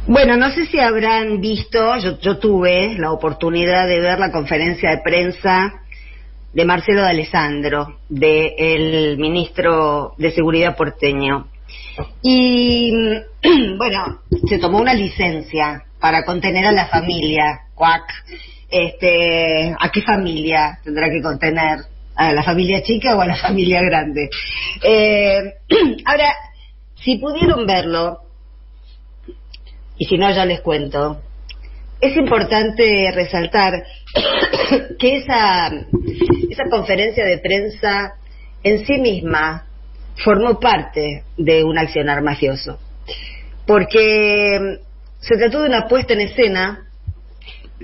Bueno, no sé si habrán visto, yo tuve la oportunidad de ver la conferencia de prensa de Marcelo D'Alessandro, del ministro de Seguridad porteño. Y bueno, se tomó una licencia para contener a la familia, cuac. ¿A qué familia tendrá que contener? ¿A la familia chica o a la familia grande? Ahora, si pudieron verlo, y si no ya les cuento, es importante resaltar que esa conferencia de prensa en sí misma formó parte de un accionar mafioso, porque se trató de una puesta en escena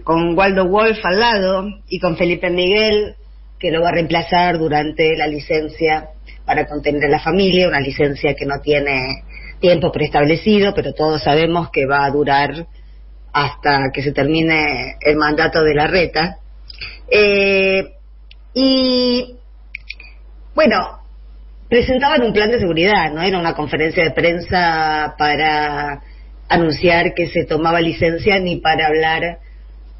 con Waldo Wolf al lado y con Felipe Miguel, que lo va a reemplazar durante la licencia para contener a la familia, una licencia que no tiene tiempo preestablecido, pero todos sabemos que va a durar hasta que se termine el mandato de Larreta. Y bueno, presentaban un plan de seguridad, no era una conferencia de prensa para anunciar que se tomaba licencia, ni para hablar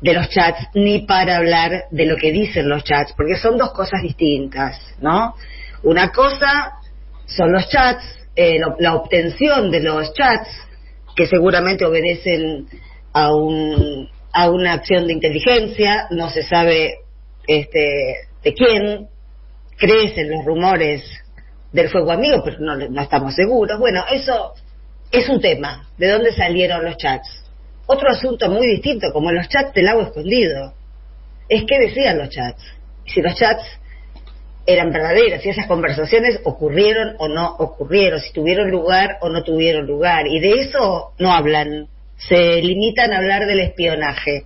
de los chats, ni para hablar de lo que dicen los chats, porque son dos cosas distintas, ¿no? Una cosa son los chats, la obtención de los chats, que seguramente obedecen a una acción de inteligencia, no se sabe de quién, crecen los rumores del fuego amigo, pero no estamos seguros. Bueno, eso es un tema, de dónde salieron los chats. Otro asunto muy distinto, como los chats del Lago Escondido, es qué decían los chats, si los chats eran verdaderos, si esas conversaciones ocurrieron o no ocurrieron, si tuvieron lugar o no tuvieron lugar, y de eso no hablan, se limitan a hablar del espionaje.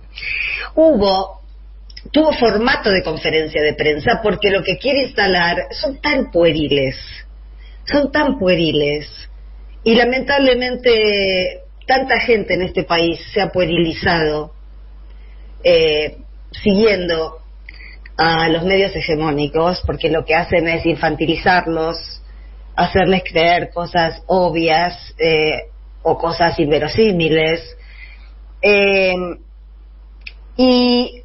Tuvo formato de conferencia de prensa porque lo que quiere instalar son tan pueriles, y lamentablemente tanta gente en este país se ha puerilizado siguiendo a los medios hegemónicos, porque lo que hacen es infantilizarlos, hacerles creer cosas obvias o cosas inverosímiles, y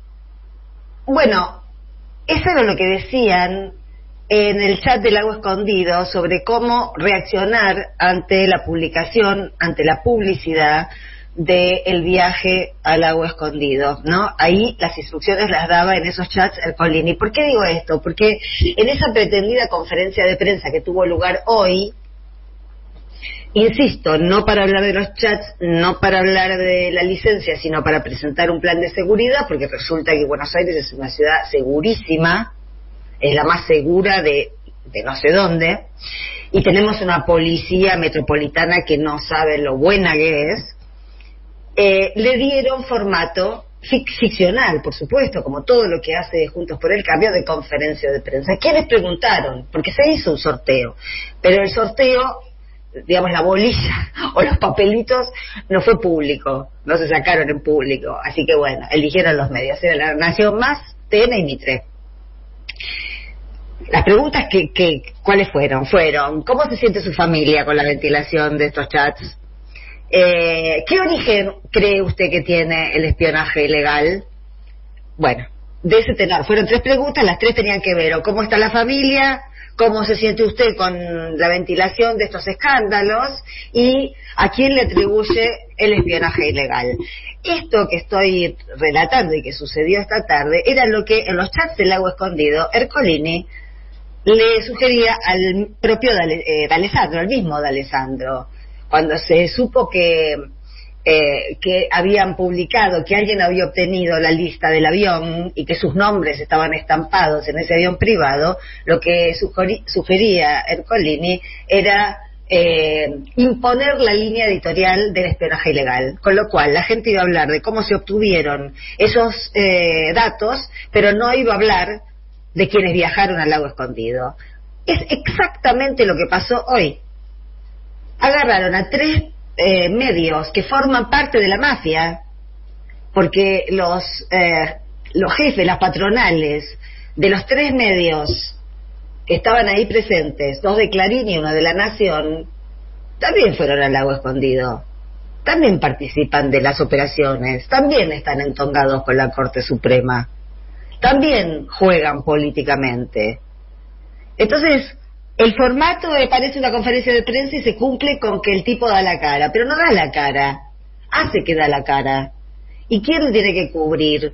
bueno, eso era lo que decían en el chat del Lago Escondido sobre cómo reaccionar ante la publicación, ante la publicidad del viaje al Lago Escondido, ¿no? Ahí las instrucciones las daba en esos chats Ercolini. ¿Por qué digo esto? Porque en esa pretendida conferencia de prensa que tuvo lugar hoy, insisto, no para hablar de los chats, no para hablar de la licencia, sino para presentar un plan de seguridad, porque resulta que Buenos Aires es una ciudad segurísima, es la más segura de no sé dónde, y tenemos una policía metropolitana que no sabe lo buena que es. Le dieron formato ficcional, por supuesto, como todo lo que hace Juntos por el Cambio, de conferencia de prensa. ¿Quiénes preguntaron? Porque se hizo un sorteo, pero el sorteo, digamos, la bolilla o los papelitos no fue público, no se sacaron en público, así que bueno, eligieron los medios, era La Nación Más, TN y Mitre. Las preguntas ¿cuáles fueron? ¿Cómo se siente su familia con la ventilación de estos chats? ¿Qué origen cree usted que tiene el espionaje ilegal? Bueno, de ese tenor, fueron 3 preguntas, las 3 tenían que ver o cómo está la familia, cómo se siente usted con la ventilación de estos escándalos y a quién le atribuye el espionaje ilegal. Esto que estoy relatando y que sucedió esta tarde era lo que en los chats del Lago Escondido Ercolini le sugería al propio D'Alessandro, al mismo D'Alessandro, cuando se supo que habían publicado que alguien había obtenido la lista del avión y que sus nombres estaban estampados en ese avión privado. Lo que sugería Ercolini era imponer la línea editorial del espionaje ilegal, con lo cual la gente iba a hablar de cómo se obtuvieron esos datos, pero no iba a hablar de quienes viajaron al Lago Escondido. Es exactamente lo que pasó hoy. Agarraron a 3 medios que forman parte de la mafia, porque los jefes, las patronales de los 3 medios que estaban ahí presentes, 2 de Clarín y 1 de La Nación, también fueron al Lago Escondido. también participan de las operaciones, también están entongados con la Corte Suprema, también juegan políticamente. Entonces, el formato parece una conferencia de prensa y se cumple con que el tipo da la cara, pero no da la cara, hace que da la cara. ¿Y quién lo tiene que cubrir?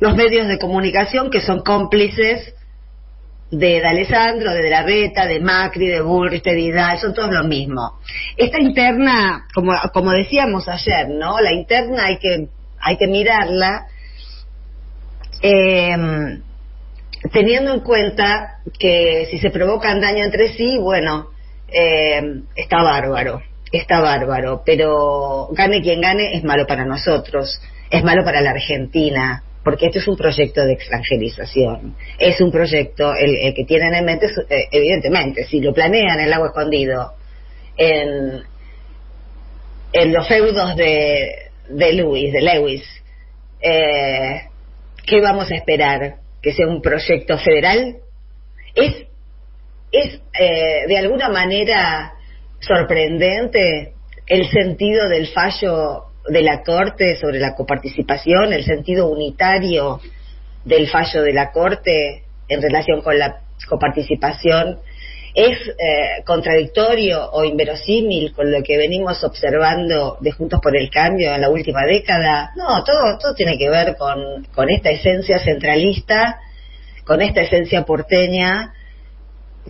Los medios de comunicación, que son cómplices de D'Alessandro, de la Reta, de Macri, de Bullrich, de Vidal, son todos lo mismo. Esta interna, como decíamos ayer, ¿no? La interna hay que mirarla teniendo en cuenta que si se provocan daño entre sí, bueno, está bárbaro, pero gane quien gane, es malo para nosotros, es malo para la Argentina, porque este es un proyecto de extranjerización, es un proyecto, el que tienen en mente, evidentemente, si lo planean en el Lago Escondido, en los feudos de Lewis, ¿qué vamos a esperar? ¿Que sea un proyecto federal? Es de alguna manera sorprendente el sentido del fallo de la Corte sobre la coparticipación, el sentido unitario del fallo de la Corte en relación con la coparticipación. ¿Es contradictorio o inverosímil con lo que venimos observando de Juntos por el Cambio en la última década? No, todo tiene que ver con esta esencia centralista, con esta esencia porteña,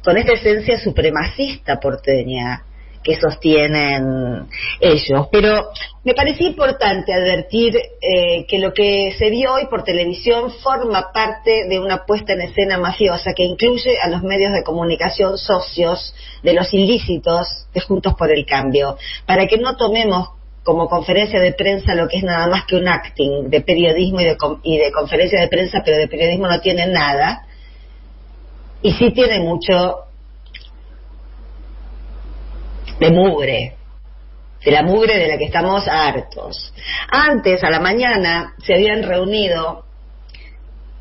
con esta esencia supremacista porteña que sostienen ellos. Pero me parecía importante advertir que lo que se vio hoy por televisión forma parte de una puesta en escena mafiosa que incluye a los medios de comunicación socios de los ilícitos de Juntos por el Cambio, para que no tomemos como conferencia de prensa lo que es nada más que un acting de periodismo y de conferencia de prensa, pero de periodismo no tiene nada, y sí tiene mucho de mugre, de la mugre de la que estamos hartos. Antes, a la mañana, se habían reunido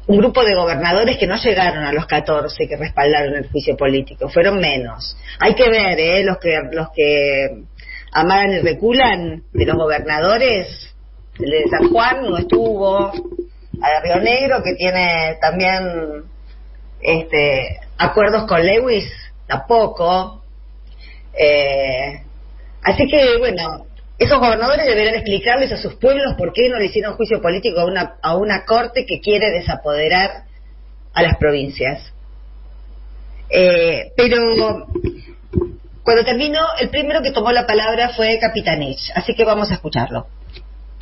un grupo de gobernadores que no llegaron a los 14 que respaldaron el juicio político, fueron menos. Hay que ver, los que amagan y reculan de los gobernadores, el de San Juan no estuvo, a de Río Negro, que tiene también acuerdos con Lewis, tampoco. Así que, bueno, esos gobernadores deberán explicarles a sus pueblos por qué no le hicieron juicio político a una corte que quiere desapoderar a las provincias. Pero cuando terminó, el primero que tomó la palabra fue Capitanich, así que vamos a escucharlo.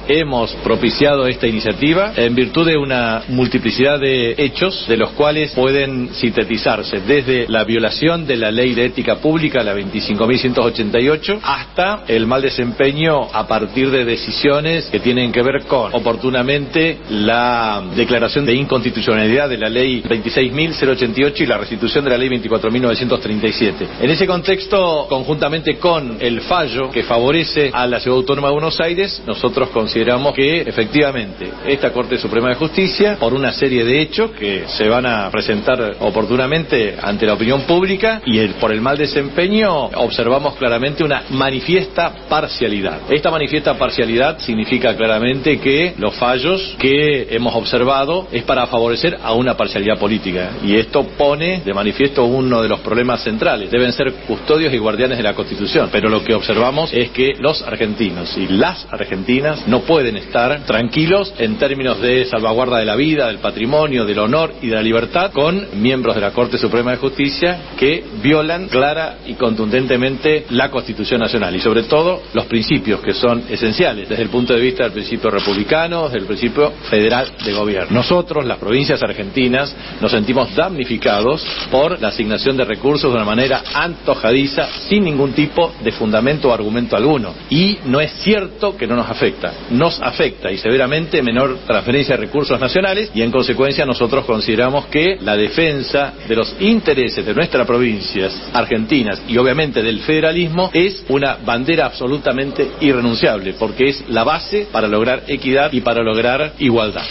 Hemos propiciado esta iniciativa en virtud de una multiplicidad de hechos, de los cuales pueden sintetizarse desde la violación de la Ley de Ética Pública, la 25.188, hasta el mal desempeño a partir de decisiones que tienen que ver con, oportunamente, la declaración de inconstitucionalidad de la Ley 26.088 y la restitución de la Ley 24.937. En ese contexto, conjuntamente con el fallo que favorece a la Ciudad Autónoma de Buenos Aires, nosotros consideramos que efectivamente esta Corte Suprema de Justicia, por una serie de hechos que se van a presentar oportunamente ante la opinión pública y por el mal desempeño, observamos claramente una manifiesta parcialidad. Esta manifiesta parcialidad significa claramente que los fallos que hemos observado es para favorecer a una parcialidad política, y esto pone de manifiesto uno de los problemas centrales. Deben ser custodios y guardianes de la Constitución, pero lo que observamos es que los argentinos y las argentinas no pueden estar tranquilos en términos de salvaguarda de la vida, del patrimonio, del honor y de la libertad con miembros de la Corte Suprema de Justicia que violan clara y contundentemente la Constitución Nacional y sobre todo los principios que son esenciales desde el punto de vista del principio republicano, del principio federal de gobierno. Nosotros, las provincias argentinas, nos sentimos damnificados por la asignación de recursos de una manera antojadiza, sin ningún tipo de fundamento o argumento alguno. Y no es cierto que no nos afecta. Nos afecta y severamente menor transferencia de recursos nacionales, y en consecuencia nosotros consideramos que la defensa de los intereses de nuestras provincias argentinas y obviamente del federalismo es una bandera absolutamente irrenunciable, porque es la base para lograr equidad y para lograr igualdad.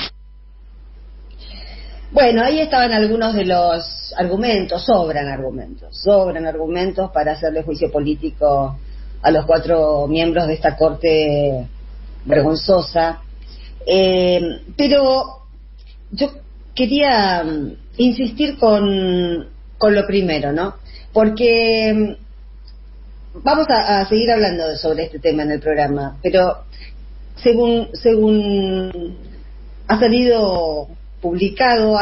Bueno, ahí estaban algunos de los argumentos, sobran argumentos para hacerle juicio político a los 4 miembros de esta corte vergonzosa. Pero yo quería insistir con lo primero, ¿no? Porque vamos a seguir hablando sobre este tema en el programa, pero según ha salido publicado,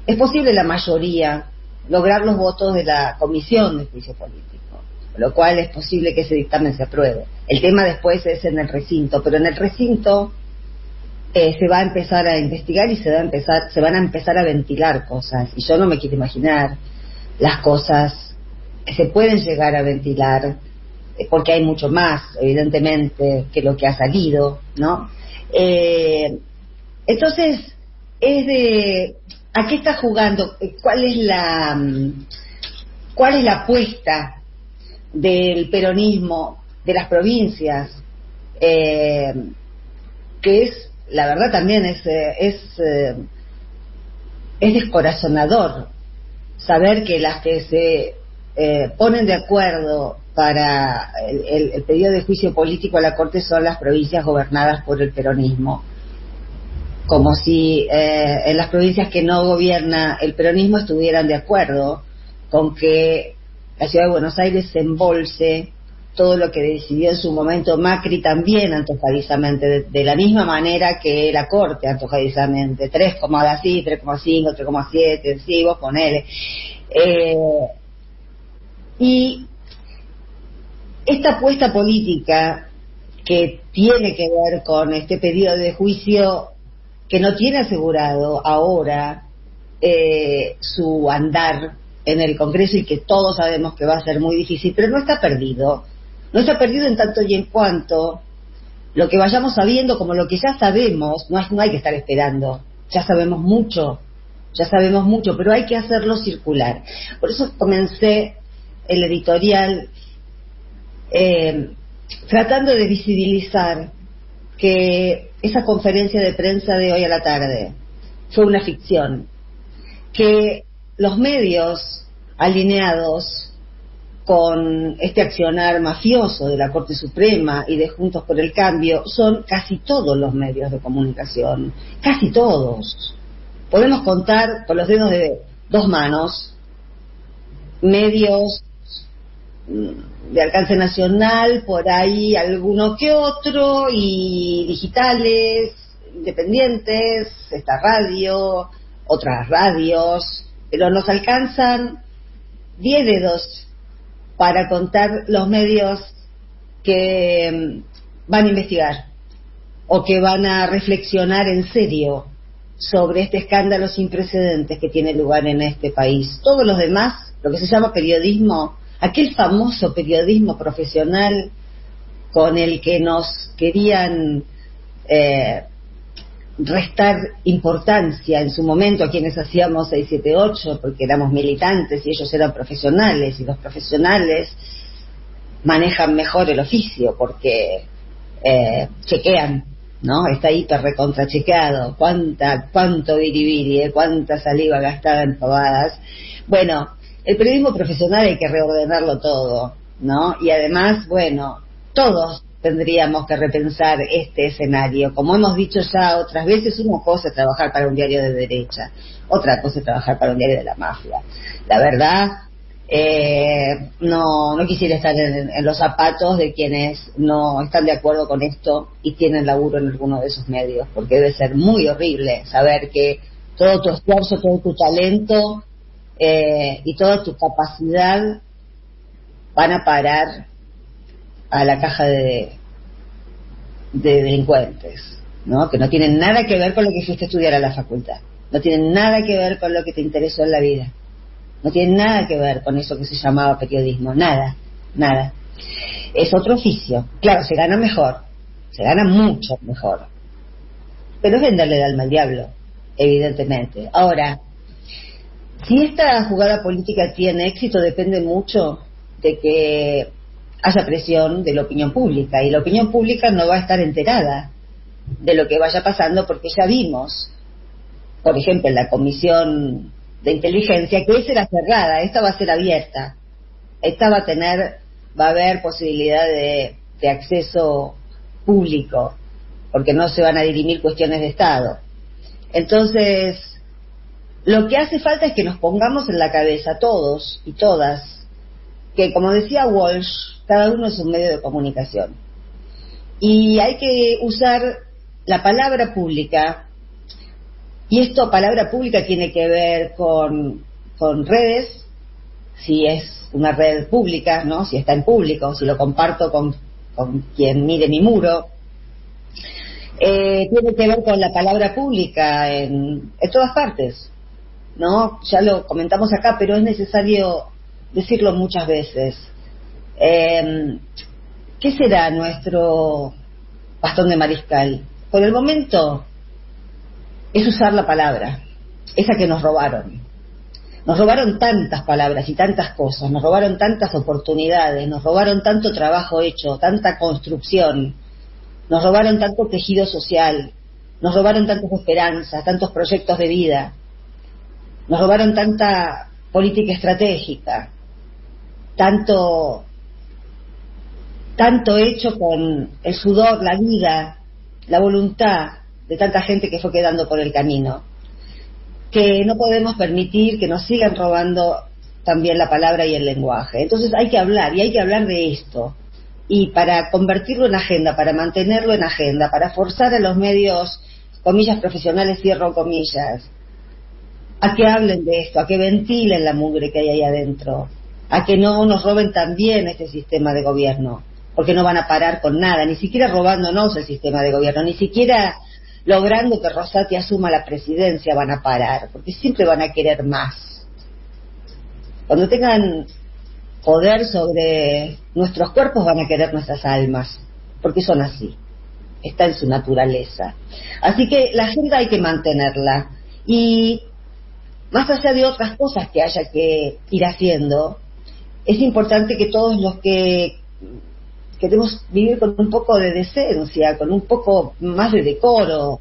es posible la mayoría lograr los votos de la Comisión de Juicio Político, con lo cual es posible que ese dictamen se apruebe. El tema después es en el recinto, pero en el recinto se va a empezar a investigar y se van a empezar a ventilar cosas, y yo no me quiero imaginar las cosas que se pueden llegar a ventilar, porque hay mucho más, evidentemente, que lo que ha salido, ¿no? Entonces, ¿a qué está jugando? ¿Cuál es la apuesta del peronismo de las provincias? Que es, la verdad también es descorazonador saber que las que se ponen de acuerdo para el pedido de juicio político a la Corte son las provincias gobernadas por el peronismo, como si en las provincias que no gobierna el peronismo estuvieran de acuerdo con que la Ciudad de Buenos Aires se embolse todo lo que decidió en su momento Macri, también antojadizamente, de la misma manera que la Corte antojadizamente, 3,5, 3,7, sí, vos ponele. Y esta apuesta política que tiene que ver con este pedido de juicio, que no tiene asegurado ahora su andar en el Congreso, y que todos sabemos que va a ser muy difícil, pero no está perdido. No está perdido en tanto y en cuanto lo que vayamos sabiendo, como lo que ya sabemos, no hay que estar esperando. Ya sabemos mucho, pero hay que hacerlo circular. Por eso comencé el editorial tratando de visibilizar que esa conferencia de prensa de hoy a la tarde fue una ficción, que los medios alineados con este accionar mafioso de la Corte Suprema y de Juntos por el Cambio son casi todos los medios de comunicación, casi todos. Podemos contar con los dedos de 2 manos medios de alcance nacional, por ahí alguno que otro, y digitales, independientes, esta radio, otras radios, pero nos alcanzan 10 dedos para contar los medios que van a investigar o que van a reflexionar en serio sobre este escándalo sin precedentes que tiene lugar en este país. Todos los demás, lo que se llama periodismo, aquel famoso periodismo profesional con el que nos querían restar importancia en su momento a quienes hacíamos 678 porque éramos militantes y ellos eran profesionales, y los profesionales manejan mejor el oficio porque chequean, ¿no? Está hiper recontra chequeado, cuánto biribiri, cuánta saliva gastada en pavadas. Bueno, el periodismo profesional hay que reordenarlo todo, ¿no? Y además, bueno, todos tendríamos que repensar este escenario. Como hemos dicho ya otras veces, una cosa es trabajar para un diario de derecha, otra cosa es trabajar para un diario de la mafia. La verdad, no quisiera estar en los zapatos de quienes no están de acuerdo con esto y tienen laburo en alguno de esos medios, porque debe ser muy horrible saber que todo tu esfuerzo, todo tu talento y toda tu capacidad van a parar a la caja de delincuentes, ¿no? Que no tienen nada que ver con lo que fuiste a estudiar a la facultad, no tienen nada que ver con lo que te interesó en la vida, no tienen nada que ver con eso que se llamaba periodismo, nada. Es otro oficio. Claro, se gana mejor, se gana mucho mejor, pero es venderle el alma al diablo, evidentemente. Ahora, si esta jugada política tiene éxito, depende mucho de que haya presión de la opinión pública, y la opinión pública no va a estar enterada de lo que vaya pasando, porque ya vimos, por ejemplo, en la Comisión de Inteligencia, que esa era cerrada, esta va a ser abierta, esta va a tener va a haber posibilidad de acceso público, porque no se van a dirimir cuestiones de Estado. Entonces, lo que hace falta es que nos pongamos en la cabeza todos y todas, que como decía Walsh, cada uno es un medio de comunicación. Y hay que usar la palabra pública, y esto, palabra pública, tiene que ver con redes, si es una red pública, ¿no? Si está en público, si lo comparto con quien mire mi muro. Tiene que ver con la palabra pública en todas partes, ¿no? Ya lo comentamos acá, pero es necesario decirlo muchas veces. ¿Qué será nuestro bastón de mariscal? Por el momento es usar la palabra, esa que nos robaron. Nos robaron tantas palabras y tantas cosas, nos robaron tantas oportunidades, nos robaron tanto trabajo hecho, tanta construcción, nos robaron tanto tejido social, nos robaron tantas esperanzas, tantos proyectos de vida, nos robaron tanta política estratégica, tanto hecho con el sudor, la vida, la voluntad de tanta gente que fue quedando por el camino, que no podemos permitir que nos sigan robando también la palabra y el lenguaje. Entonces hay que hablar, y hay que hablar de esto, y para convertirlo en agenda, para mantenerlo en agenda, para forzar a los medios, comillas profesionales, cierro comillas, a que hablen de esto, a que ventilen la mugre que hay ahí adentro, a que no nos roben también este sistema de gobierno, porque no van a parar con nada, ni siquiera robándonos el sistema de gobierno, ni siquiera logrando que Rosati asuma la presidencia van a parar, porque siempre van a querer más. Cuando tengan poder sobre nuestros cuerpos van a querer nuestras almas, porque son así, está en su naturaleza. Así que la agenda hay que mantenerla, y más allá de otras cosas que haya que ir haciendo, es importante que todos los que queremos vivir con un poco de decencia, con un poco más de decoro,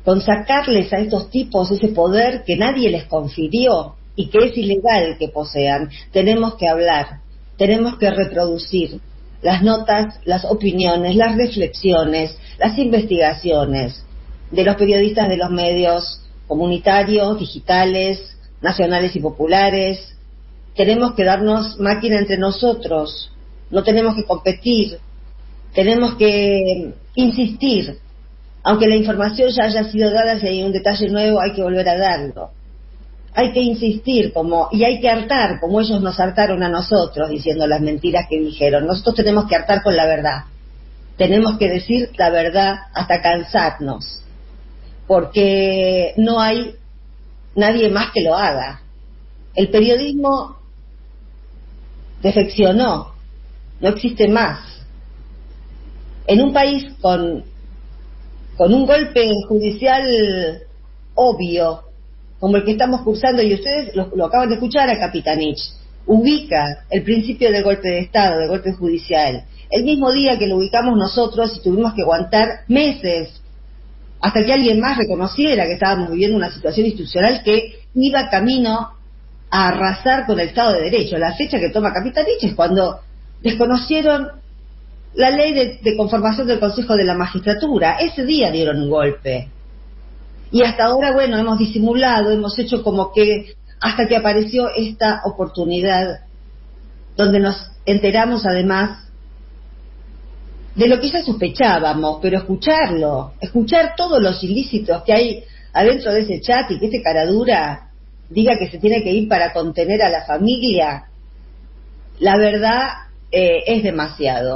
con sacarles a estos tipos ese poder que nadie les confirió y que es ilegal que posean, tenemos que hablar, tenemos que reproducir las notas, las opiniones, las reflexiones, las investigaciones de los periodistas de los medios comunitarios, digitales, nacionales y populares. Tenemos que darnos máquina entre nosotros, no tenemos que competir, tenemos que insistir, aunque la información ya haya sido dada, si hay un detalle nuevo hay que volver a darlo. Hay que insistir y hay que hartar, como ellos nos hartaron a nosotros diciendo las mentiras que dijeron. Nosotros tenemos que hartar con la verdad, tenemos que decir la verdad hasta cansarnos, porque no hay nadie más que lo haga. El periodismo defeccionó, no existe más. En un país con un golpe judicial obvio, como el que estamos cursando, y ustedes lo acaban de escuchar a Capitanich, ubica el principio del golpe de Estado, del golpe judicial, el mismo día que lo ubicamos nosotros, y tuvimos que aguantar meses hasta que alguien más reconociera que estábamos viviendo una situación institucional que iba camino a arrasar con el Estado de Derecho. La fecha que toma Capitanich es cuando desconocieron la ley de conformación del Consejo de la Magistratura. Ese día dieron un golpe. Y hasta ahora, bueno, hemos disimulado, hemos hecho como que hasta que apareció esta oportunidad donde nos enteramos además de lo que ya sospechábamos, pero escuchar todos los ilícitos que hay adentro de ese chat, y que este caradura diga que se tiene que ir para contener a la familia, la verdad es demasiado.